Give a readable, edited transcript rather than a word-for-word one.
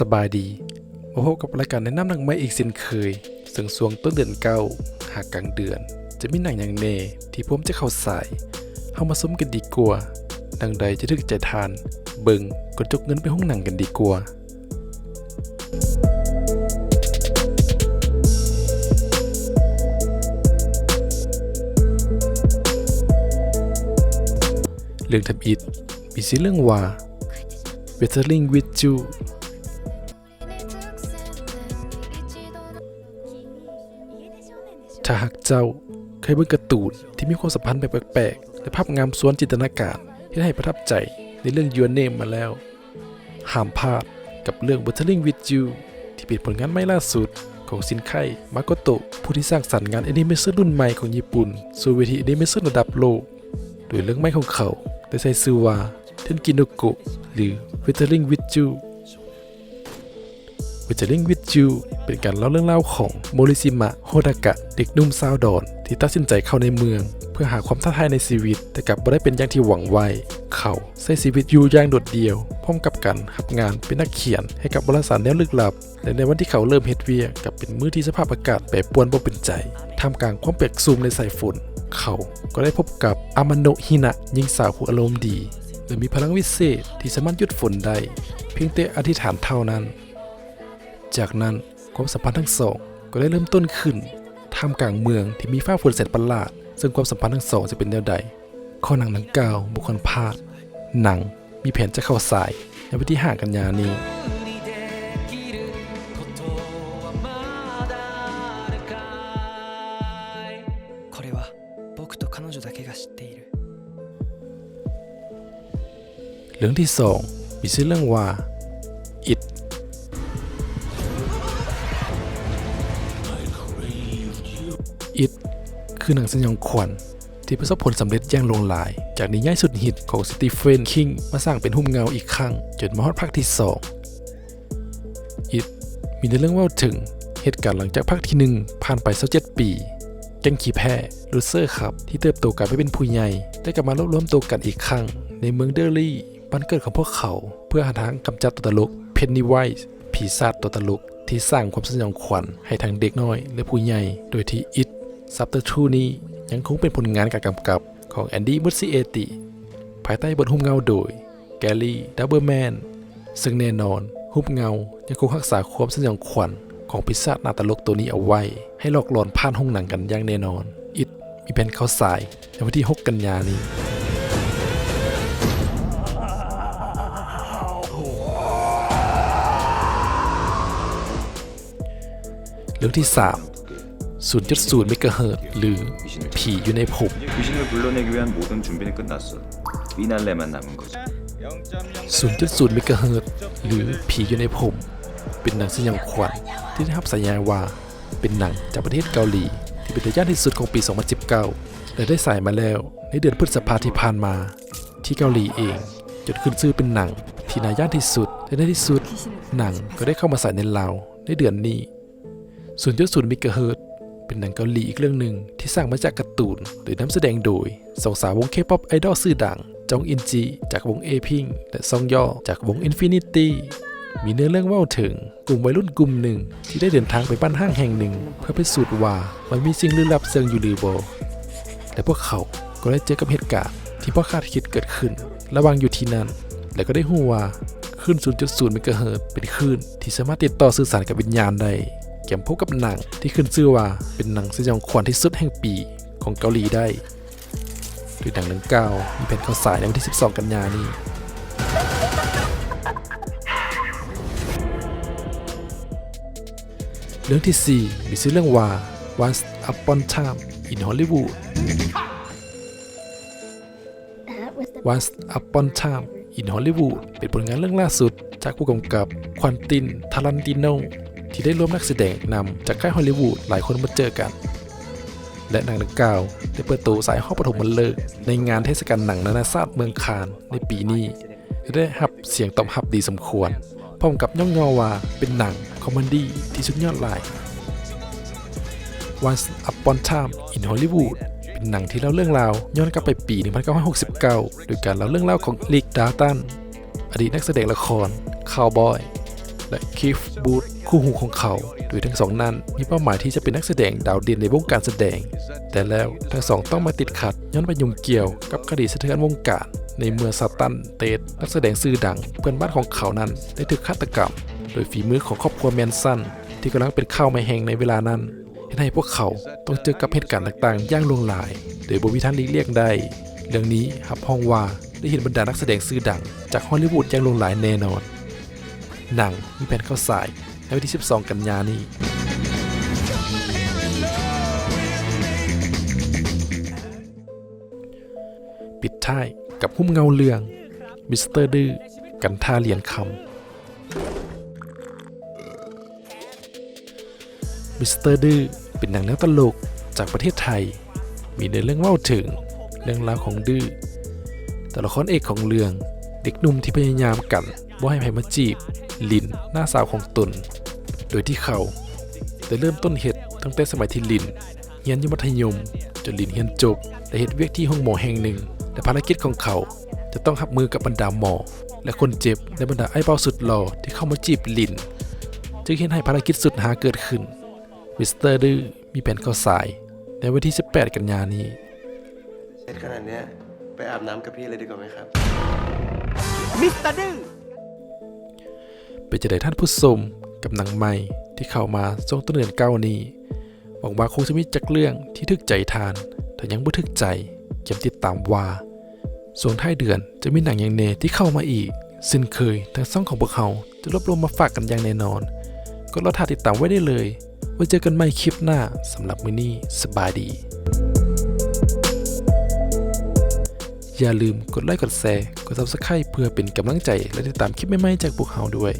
สบายดีมาพบกับรายการแนะนำหนังใหม่อีกเช่นเคยซึ่งช่วงต้นเดือนเก้าหากกลางเดือนจะมีหนังอย่างแน่ที่ผมจะเข้าสายเข้ามาซุ้มกันดีกว่าดังใดจะถึกใจทานเบิ่งกดจกเงินไปห้องหนังกันดีกว่าเรื่องทำอิฐมีชื่อเรื่องว่า Weathering with You ถ้าหากเจ้าเคยเบิ่งการ์ตูนที่มีความสัมพันธ์แบบแปลกๆและภาพงามสวนจินตนาการที่ให้ประทับใจในเรื่อง Your Name มาแล้วห้ามพลาดกับเรื่อง Weathering with You ที่เป็นผลงานใหม่ล่าสุดของชินไคมาโกโตะผู้ที่สร้างสรรค์งานแอนิเมชันรุ่นใหม่ของญี่ปุ่นสู่เวทีแอนิเมชันระดับโลกโดยเรื่องใหม่ของเขาได้ใช้ชื่อว่าเทนกิโนโกะหรือ Weathering with You Weathering with You เป็นการเล่าเรื่องราวของโมริชิมะโฮดากะเด็กหนุ่มชาวดอนที่ตัดสินใจเข้าในเมืองเพื่อหาความท้าทายในชีวิตแต่กลับไม่ได้เป็นอย่างที่หวังไว้เขาใช้ชีวิตอยู่อย่างโดดเดี่ยวพร้อมกับการรับงานเป็นนักเขียนให้กับบริษัทแนวลึกลับและในวันที่เขาเริ่มเฮ็ดเวียกกับเป็นมื้อที่สภาพอากาศแปรปรวนบ่เป็นใจท่ามกลางความเปียกชุ่มในสายฝนเขาก็ได้พบกับอามาโนะฮินะหญิงสาวผู้อารมณ์ดีและมีพลังวิเศษที่สามารถหยุดฝนได้เพียงแต่อธิษฐานเท่านั้นจากนั้นความสัมพันธ์ทั้งสองก็ได้เริ่มต้นขึ้นท่ามกลางเมืองที่มีฟ้าฝนแสนประหลาดซึ่งความสัมพันธ์ทั้งสองจะเป็นแนวใดข้อหนังดังกล่าวบุคคลพลาดหนังมีแผนจะเข้าสายในวันที่5 กันยายนนี้เรื่องที่2มีชื่อเรื่องว่า It It คือหนังสยองขวัญที่ประสบผลสำเร็จอย่างล้นหลายจากนิยายสุดฮิตของสตีเฟนคิงมาสร้างเป็นหุ้มเงาอีกครั้งจนมาฮอดภาคที่2 It มีในเรื่องเล่าถึงเหตุการณ์หลังจากภาคที่1ผ่านไป27 ปีแก๊งขี้แพ้ลูเซอร์ครับที่เติบโตกันไปเป็นผู้ใหญ่ได้กลับมารวมตัวกันอีกครั้งในเมืองเดอร์ลี่บ้านเกิดของพวกเขาเพื่อหาทางกำจัดตัวตลกเพนนีไวส์ผีศาจตัวตลกที่สร้างความสยองขวัญให้ทั้งเด็กน้อยและผู้ใหญ่โดยที่ It Chapter 2 นี้ยังคงเป็นผลงานการกำกับของแอนดี้ มุสซิเอติภายใต้บทหุ้มเงาโดยแกลลี่ ดับเบิลแมนซึ่งแน่นอนหุ้มเงายังคงรักษาความสยองขวัญของปีศาจหน้าตลกตัวนี้เอาไว้ให้หลอกหลอนผ่านห้องหนังกันอย่างแน่นอน It มีแผนเข้าฉายในวันที่ 6 กันยายนนี้เรื่องที่ 3 0.0 เมกะเฮิรตซ์หรือผีอยู่ในผม 귀신을 불러내기 위한 모든 준비는 끝났어. 피날레만 남은 거지. 0.0 เมกะเฮิรตซ์หรือผีอยู่ในผมเป็นหนังสยองขวัญที่ได้รับฉายาว่าเป็นหนังจากประเทศเกาหลีที่เป็นทายาทที่สุดของปี 2019 และได้ฉายมาแล้วในเดือนพฤษภาคมที่ผ่านมาที่เกาหลีเองจนขึ้นชื่อเป็นหนังที่น่าย่านที่สุดและในที่สุดหนังก็ได้เข้ามาฉายในลาวในเดือนนี้ 0.0 เมกะเฮิรตซ์เป็นหนังเกาหลีอีกเรื่องหนึ่งที่สร้างมาจากการ์ตูนโดยนำแสดงโดยสองสาววง K-POP ไอดอลชื่อดังจองอินจีจากวง A-Pink และซองย่อจากวง Infinity มีเนื้อเรื่องเล่าถึงกลุ่มวัยรุ่นกลุ่มหนึ่งที่ได้เดินทางไปบ้านห้างแห่งหนึ่งเพื่อพิสูจน์ว่ามันมีสิ่งลึกลับเซิงอยู่หรือบ่และพวกเขาก็ได้เจอกับเหตุการณ์ที่บ่คาดคิดเกิดขึ้นระหว่างอยู่ที่นั่นและก็ได้รู้ว่าคลื่น 0.0 เมกะเฮิรตซ์เป็นคลื่นที่สามารถติดต่อสื่อสารกับวิญญาณได้แก่พบกับหนังที่ขึ้นชื่อว่าเป็นหนังสยองขวัญที่สุดแห่งปีของเกาหลีได้โดยหนังดังกล่าวมีแผนเข้าฉายในวันที่ 12 กันยายนนี้เรื่องที่ 4 มีชื่อเรื่องว่า Once Upon a Time in Hollywood Once Upon a Time in Hollywood เป็นผลงานเรื่องล่าสุดจากผู้กำกับควอนติน ทารันติโนที่ได้ร่วมนักแสดงนำจากค่ายฮอลลีวูดหลายคนมาเจอกันและหนังดังกล่าวได้เปิดตัวสายห้องปฐมฤกษ์ในงานเทศกาลหนังนานาชาติเมืองคานในปีนี้ได้รับเสียงตอบรับดีสมควรพร้อมกับย่องย่อว่าเป็นหนังคอมเมดี้ที่สุดยอดหลาย Once Upon a Time in Hollywood เป็นหนังที่เล่าเรื่องราวย้อนกลับไปปี 1969 โดยการเล่าเรื่องราวของลิก ดาตันอดีตนักแสดงละครคาวบอย และคีฟบูธคู่หูของเขา โดยทั้งสองนั้นมีเป้าหมายที่จะเป็นนักแสดงดาวเด่นในวงการแสดง แต่แล้วทั้งสองต้องมาติดขัดย้อนไปยุ่งเกี่ยวกับคดีสะเทือนวงการในเมื่อซาตันเตดนักแสดงชื่อดังเพื่อนบ้านของเขานั้นได้ถูกฆาตกรรมโดยฝีมือของครอบครัวแมนสันที่กำลังเป็นข้าวไม่แห้งในเวลานั้นให้พวกเขาต้องเจอกับเหตุการณ์ต่างๆอย่างลวงหลายโดยบ่มีทางหลีกเลี่ยงได้เรื่องนี้หับห้องว่าได้เห็นบรรดานักแสดงชื่อดังจากฮอลลีวูดอย่างลวงหลายแน่นอนหนังมีแผนเข้าฉายในวันที่ 12 กันยายนนี้ปิดท้ายกับหุ้มเงาเรืองมิสเตอร์ดื้อกันท่าเหรียญคำมิสเตอร์ดื้อเป็นหนังแนวตลกจากประเทศไทยมีในเรื่องเล่าถึงเรื่องราวของดื้อตัวละครเอกของเรื่องเด็กหนุ่มที่พยายามกันว่าให้ใครมาจีบลินหน้าสาวของตนโดยที่เขาได้เริ่มต้นเหตุตั้งแต่สมัยที่ลินเรียนอยู่มัธยมจนลินเรียนจบและเหตุเวียกที่ห้องหมอแห่งหนึ่งแต่ภารกิจของเขาจะต้องรับมือกับบรรดาหมอและคนเจ็บในบรรดาไอ้เบาสุดหล่อที่เข้ามาจีบลินจึงเห็นให้ภารกิจสุดหาเกิดขึ้นมิสเตอร์ดื้อมีแผนเข้าฉายในวันที่ 18 กันยายนนี้เสร็จขนาดเนี้ยไปอาบน้ำกับพี่เลยดีกว่าไหมครับ มิสเตอร์ดื้อเป็นจะได้ท่านผู้ชมกับหนังใหม่ที่เข้ามาช่วงต้นเดือนเก้านี้หวังว่าคงจะมีจักเรื่องที่ทึกใจทานแต่ยังบ่ทึกใจเก็บติดตามว่าส่วนท้ายเดือนจะมีหนังอย่างแน่ที่เข้ามาอีกซึ่งเคยทั้งซ่องของพวกเขาจะรวบรวมมาฝากกันอย่างแน่นอนก็รอท่าติดตามไว้ได้เลยไว้เจอกันใหม่คลิปหน้าสำหรับมื้อนี้สบายดีอย่าลืมกดไลค์กดแชร์กด Subscribe เพื่อเป็นกำลังใจและติดตามคลิปใหม่ๆจากพวกเราด้วย